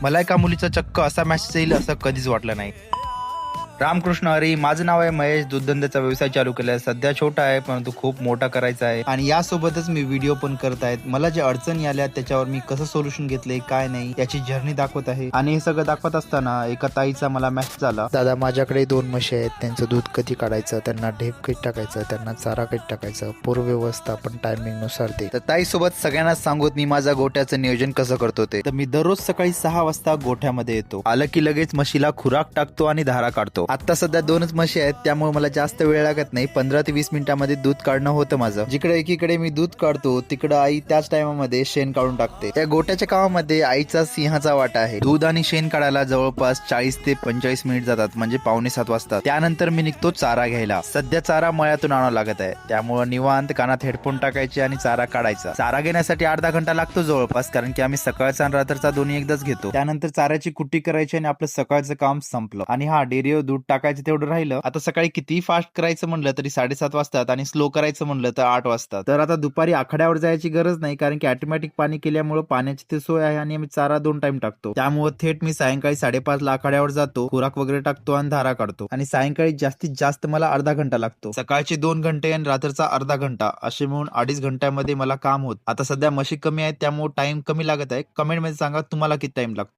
मला एका मुलीचा चक्क असा मेसेज येईल असं कधीच वाटलं नाही. रामकृष्ण हरी, माझं नाव आहे महेश. दूधधंद्याचा व्यवसाय चालू केलाय. सध्या छोटा आहे परंतु खूप मोठा करायचा आहे आणि यासोबतच मी व्हिडिओ पण करत आहेत. मला जे अडचणी आल्या त्याच्यावर मी कसं सोल्युशन घेतलंय काय नाही याची जर्नी दाखवत आहे. आणि हे सगळं दाखवत असताना एका ताईचा मला मेसेज आला, दादा माझ्याकडे 2 म्हशी आहेत, त्यांचं दूध कधी काढायचं, त्यांना ढेप कधी टाकायचं, त्यांना चारा कधी टाकायचं, पूर्व व्यवस्थापन टायमिंग नुसार दे. तर ताईसोबत सगळ्यांनाच सांगूत मी माझ्या गोठ्याचं नियोजन कसं करतो ते. तर मी दररोज सकाळी 6 वाजता गोठ्यामध्ये येतो. आलं की लगेच म्हशीला खुराक टाकतो आणि धारा काढतो. आता सध्या 2च म्हशी आहेत त्यामुळे मला जास्त वेळ लागत नाही. 15 ते 20 मिनिटांमध्ये दूध काढणं होतं माझं. जिकडे एकीकडे मी दूध काढतो तिकडे आई त्याच टायमामध्ये शेण काढून टाकते. त्या गोठ्याच्या कामामध्ये आईचा सिंहाचा वाटा आहे. दूध आणि शेण काढायला जवळपास 40 ते 45 मिनिट जातात, म्हणजे 6:45 वाजता. त्यानंतर मी निघतो चारा घ्यायला. सध्या चारा मळ्यातून आणावं लागत आहे त्यामुळे निवांत कानात हेडफोन टाकायचे आणि चारा काढायचा. चारा घेण्यासाठी अर्धा घंटा लागतो जवळपास, कारण की आम्ही सकाळचा आणि रात्रचा दोन्ही एकदाच घेतो. त्यानंतर चाऱ्याची कुट्टी करायची आणि आपलं सकाळचं काम संपलं. आणि हा, डेअरीवर दूध टाकायचं तेवढं राहिलं. आता सकाळी किती फास्ट करायचं म्हणलं तरी 7:30 वाजतात आणि स्लो करायचं म्हणलं तर 8 वाजतात. तर आता दुपारी आखाड्यावर जायची गरज नाही, कारण की ऑटोमॅटिक पाणी केल्यामुळे पाण्याची ते सोय आहे आणि आम्ही चारा 2 टाइम टाकतो. त्यामुळे थेट मी सायंकाळी 5:30 ला आखाड्यावर जातो, खुराक वगैरे टाकतो आणि धारा काढतो. आणि सायंकाळी जास्तीत जास्त मला अर्धा घंटा लागतो. सकाळचे 2 घंटे आणि रात्रचा अर्धा घंटा असे मिळून 2.5 घंट्यामध्ये मला काम होत. आता सध्या म्हशी कमी आहेत त्यामुळे टाइम कमी लागत आहे. कमेंट मध्ये सांगा तुम्हाला किती टाइम लागतो.